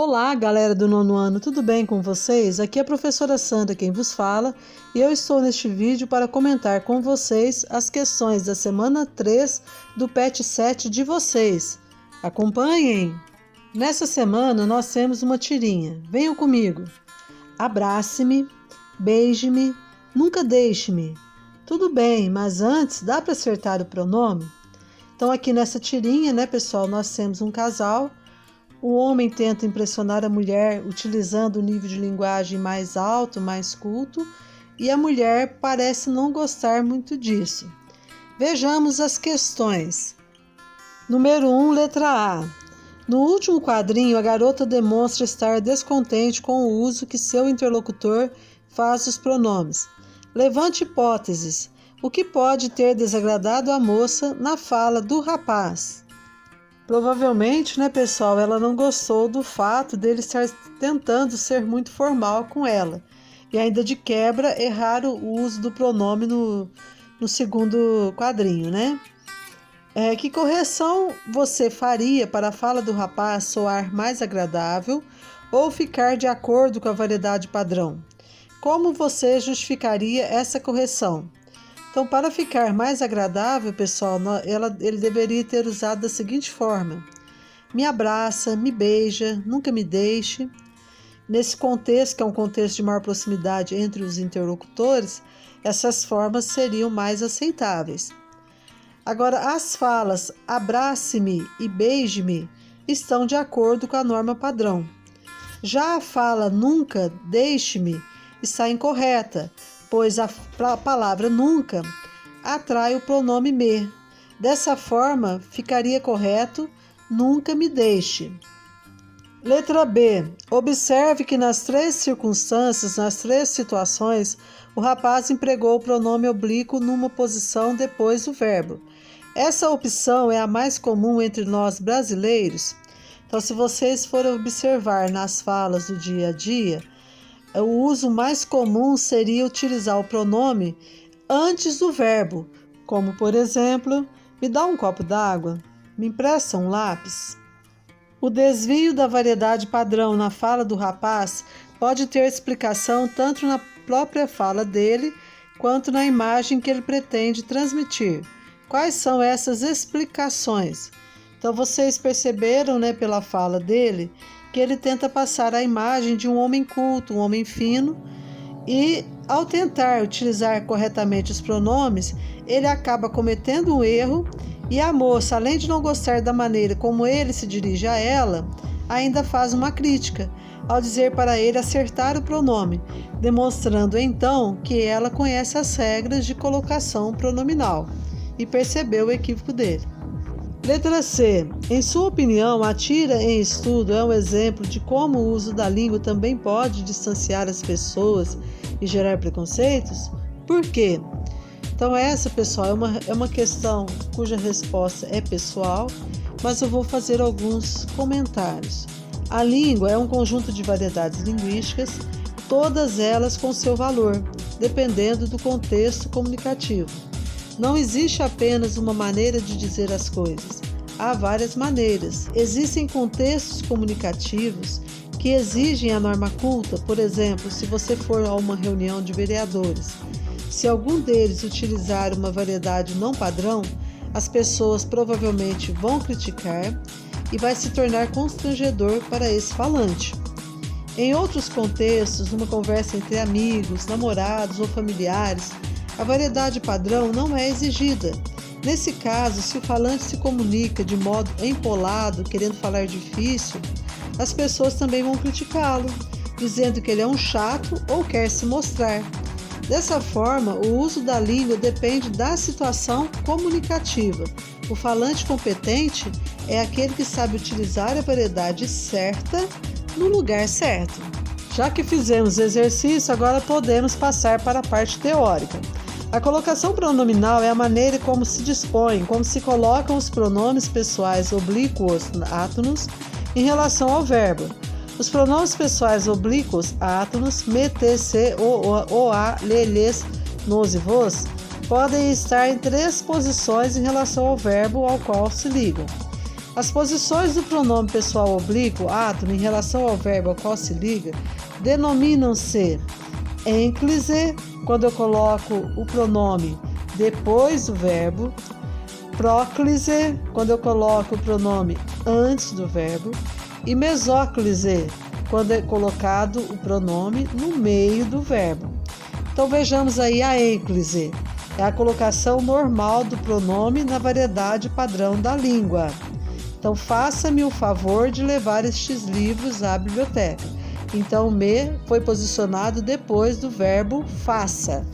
Olá, galera do nono ano, tudo bem com vocês? Aqui é a professora Sandra quem vos fala e eu estou neste vídeo para comentar com vocês as questões da semana 3 do PET 7 de vocês. Acompanhem! Nessa semana nós temos uma tirinha. Venham comigo. Abrace-me, beije-me, nunca deixe-me. Tudo bem, mas antes dá para acertar o pronome? Então aqui nessa tirinha, né, pessoal, nós temos um casal. O homem tenta impressionar a mulher utilizando o nível de linguagem mais alto, mais culto, e a mulher parece não gostar muito disso. Vejamos as questões. Número 1, letra A. No último quadrinho, a garota demonstra estar descontente com o uso que seu interlocutor faz dos pronomes. Levante hipóteses. O que pode ter desagradado a moça na fala do rapaz? Provavelmente, né, pessoal, ela não gostou do fato dele estar tentando ser muito formal com ela. E ainda de quebra, errar o uso do pronome no segundo quadrinho, né? Que correção você faria para a fala do rapaz soar mais agradável ou ficar de acordo com a variedade padrão? Como você justificaria essa correção? Então, para ficar mais agradável, pessoal, ele deveria ter usado da seguinte forma: me abraça, me beija, nunca me deixe. Nesse contexto, que é um contexto de maior proximidade entre os interlocutores, essas formas seriam mais aceitáveis. Agora, as falas abrace-me e beije-me estão de acordo com a norma padrão. Já a fala nunca deixe-me está incorreta, pois a palavra nunca atrai o pronome me. Dessa forma, ficaria correto nunca me deixe. Letra B. Observe que nas três circunstâncias, nas três situações, o rapaz empregou o pronome oblíquo numa posição depois do verbo. Essa opção é a mais comum entre nós brasileiros. Então, se vocês forem observar nas falas do dia a dia, o uso mais comum seria utilizar o pronome antes do verbo, como, por exemplo, me dá um copo d'água, me empresta um lápis. O desvio da variedade padrão na fala do rapaz pode ter explicação tanto na própria fala dele, quanto na imagem que ele pretende transmitir. Quais são essas explicações? Então, vocês perceberam, né, pela fala dele, que ele tenta passar a imagem de um homem culto, um homem fino, e ao tentar utilizar corretamente os pronomes, ele acaba cometendo um erro e a moça, além de não gostar da maneira como ele se dirige a ela, ainda faz uma crítica, ao dizer para ele acertar o pronome, demonstrando então que ela conhece as regras de colocação pronominal e percebeu o equívoco dele. Letra C. Em sua opinião, a tira em estudo é um exemplo de como o uso da língua também pode distanciar as pessoas e gerar preconceitos? Por quê? Então essa, pessoal, é uma questão cuja resposta é pessoal, mas eu vou fazer alguns comentários. A língua é um conjunto de variedades linguísticas, todas elas com seu valor, dependendo do contexto comunicativo. Não existe apenas uma maneira de dizer as coisas. Há várias maneiras. Existem contextos comunicativos que exigem a norma culta. Por exemplo, se você for a uma reunião de vereadores, se algum deles utilizar uma variedade não padrão, as pessoas provavelmente vão criticar e vai se tornar constrangedor para esse falante. Em outros contextos, numa conversa entre amigos, namorados ou familiares, a variedade padrão não é exigida. Nesse caso, se o falante se comunica de modo empolado, querendo falar difícil, as pessoas também vão criticá-lo, dizendo que ele é um chato ou quer se mostrar. Dessa forma, o uso da língua depende da situação comunicativa. O falante competente é aquele que sabe utilizar a variedade certa no lugar certo. Já que fizemos o exercício, agora podemos passar para a parte teórica. A colocação pronominal é a maneira como se dispõe, como se colocam os pronomes pessoais oblíquos átonos em relação ao verbo. Os pronomes pessoais oblíquos átonos, me, te, se, o, a, lhe, lhes, nos e vos, podem estar em três posições em relação ao verbo ao qual se ligam. As posições do pronome pessoal oblíquo átono em relação ao verbo ao qual se liga denominam-se ênclise, quando eu coloco o pronome depois do verbo, próclise, quando eu coloco o pronome antes do verbo, e mesóclise, quando é colocado o pronome no meio do verbo. Então vejamos aí a ênclise, é a colocação normal do pronome na variedade padrão da língua. Então faça-me o favor de levar estes livros à biblioteca. Então o me foi posicionado depois do verbo faça.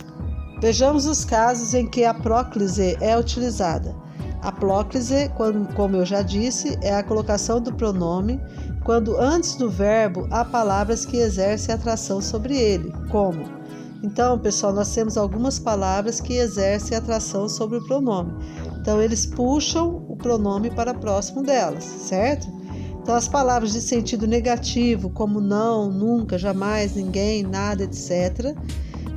Vejamos os casos em que a próclise é utilizada. A próclise, como eu já disse, é a colocação do pronome quando antes do verbo há palavras que exercem atração sobre ele, como. Então, pessoal, nós temos algumas palavras que exercem atração sobre o pronome. Então, eles puxam o pronome para próximo delas, certo? Então, as palavras de sentido negativo, como não, nunca, jamais, ninguém, nada, etc.,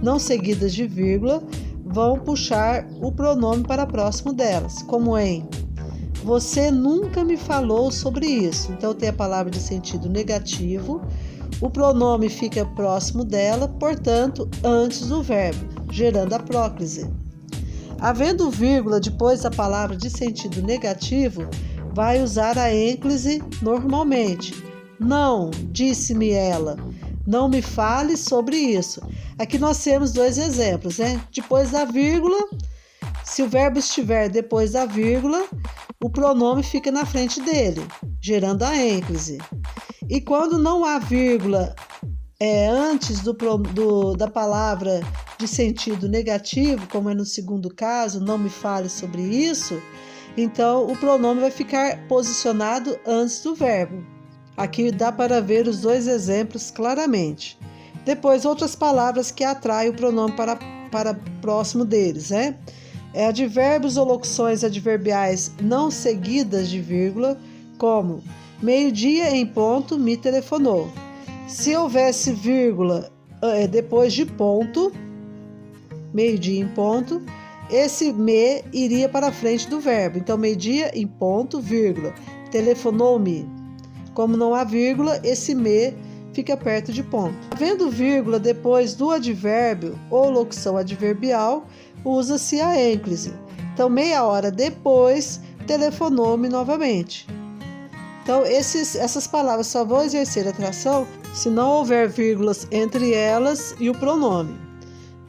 não seguidas de vírgula, vão puxar o pronome para próximo delas, como em você nunca me falou sobre isso. Então tem a palavra de sentido negativo, o pronome fica próximo dela, portanto, antes do verbo, gerando a próclise. Havendo vírgula depois da palavra de sentido negativo, vai usar a ênclise normalmente. Não, disse-me ela. Não me fale sobre isso. Aqui nós temos dois exemplos, né? Depois da vírgula, se o verbo estiver depois da vírgula, o pronome fica na frente dele, gerando a ênclise. E quando não há vírgula antes da palavra de sentido negativo, como é no segundo caso, não me fale sobre isso, então o pronome vai ficar posicionado antes do verbo. Aqui dá para ver os dois exemplos claramente. Depois, outras palavras que atraem o pronome para próximo deles, né? Advérbios ou locuções adverbiais não seguidas de vírgula, como meio-dia em ponto me telefonou. Se houvesse vírgula depois de ponto, meio-dia em ponto, esse me iria para frente do verbo. Então, meio-dia em ponto, vírgula, telefonou-me. Como não há vírgula, esse me fica perto de ponto. Havendo vírgula depois do advérbio ou locução adverbial, usa-se a ênclise. Então, meia hora depois, telefonou-me novamente. Então, essas palavras só vão exercer atração se não houver vírgulas entre elas e o pronome.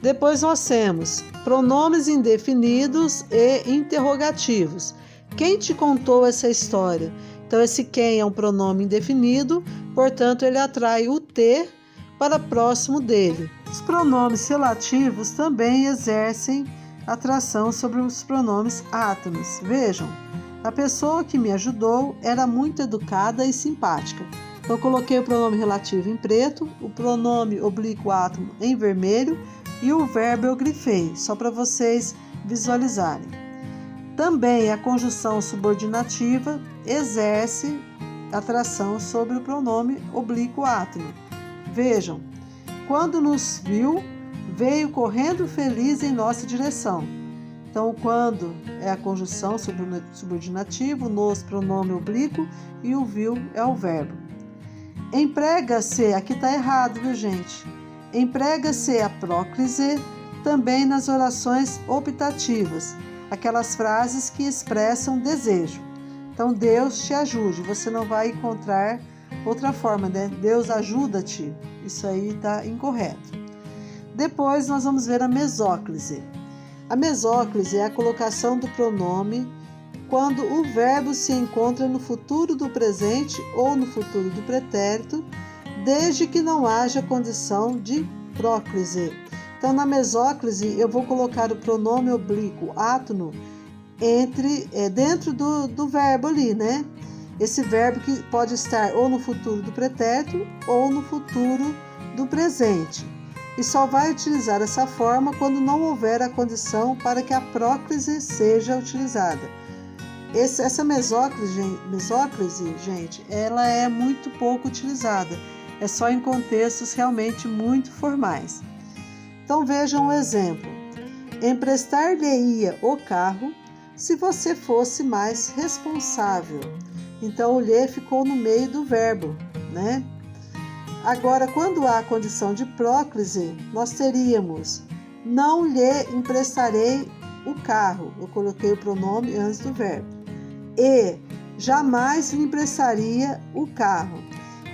Depois nós temos pronomes indefinidos e interrogativos. Quem te contou essa história? Então, esse quem é um pronome indefinido, portanto, ele atrai o te para próximo dele. Os pronomes relativos também exercem atração sobre os pronomes átomos. Vejam, a pessoa que me ajudou era muito educada e simpática. Então, coloquei o pronome relativo em preto, o pronome oblíquo átomo em vermelho e o verbo eu grifei, só para vocês visualizarem. Também a conjunção subordinativa exerce atração sobre o pronome oblíquo átomo. Vejam, quando nos viu, veio correndo feliz em nossa direção. Então, quando é a conjunção subordinativa, nos pronome oblíquo e o viu é o verbo. Emprega-se, aqui está errado, viu, gente? Emprega-se a próclise também nas orações optativas, aquelas frases que expressam desejo. Então, Deus te ajude, você não vai encontrar outra forma, né? Deus ajuda-te, isso aí está incorreto. Depois, nós vamos ver a mesóclise. A mesóclise é a colocação do pronome quando o verbo se encontra no futuro do presente ou no futuro do pretérito, desde que não haja condição de próclise. Então, na mesóclise, eu vou colocar o pronome oblíquo átono dentro do verbo ali, né? Esse verbo que pode estar ou no futuro do pretérito ou no futuro do presente. E só vai utilizar essa forma quando não houver a condição para que a próclise seja utilizada. Essa mesóclise, gente, ela é muito pouco utilizada. É só em contextos realmente muito formais. Então vejam um exemplo. Emprestar-lhe-ia o carro se você fosse mais responsável. Então, o lhe ficou no meio do verbo, né? Agora, quando há a condição de próclise, nós teríamos: não lhe emprestarei o carro. Eu coloquei o pronome antes do verbo. E jamais lhe emprestaria o carro.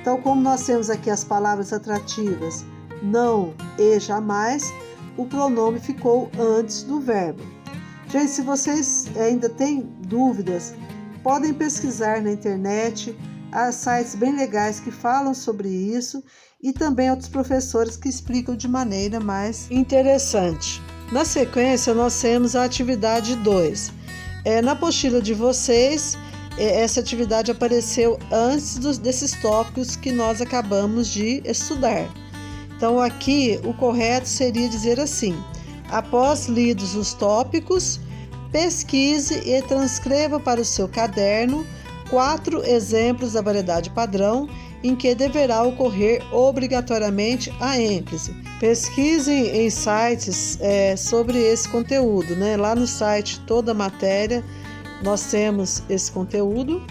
Então, como nós temos aqui as palavras atrativas não e jamais, o pronome ficou antes do verbo. Gente, se vocês ainda têm dúvidas, podem pesquisar na internet. Há sites bem legais que falam sobre isso e também outros professores que explicam de maneira mais interessante. Na sequência, nós temos a atividade 2. Na apostila de vocês, essa atividade apareceu antes desses tópicos que nós acabamos de estudar. Então, aqui o correto seria dizer assim: após lidos os tópicos, pesquise e transcreva para o seu caderno 4 exemplos da variedade padrão em que deverá ocorrer obrigatoriamente a ênclise. Pesquisem em sites sobre esse conteúdo, né? Lá no site Toda Matéria nós temos esse conteúdo,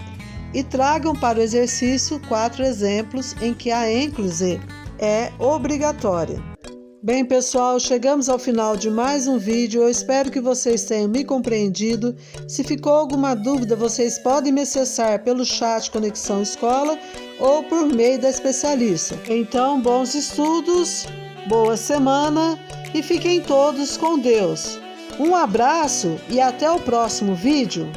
e tragam para o exercício 4 exemplos em que a ênclise é obrigatória. Bem, pessoal, chegamos ao final de mais um vídeo. Eu espero que vocês tenham me compreendido. Se ficou alguma dúvida, vocês podem me acessar pelo chat Conexão Escola ou por meio da especialista. Então, bons estudos, boa semana e fiquem todos com Deus. Um abraço e até o próximo vídeo.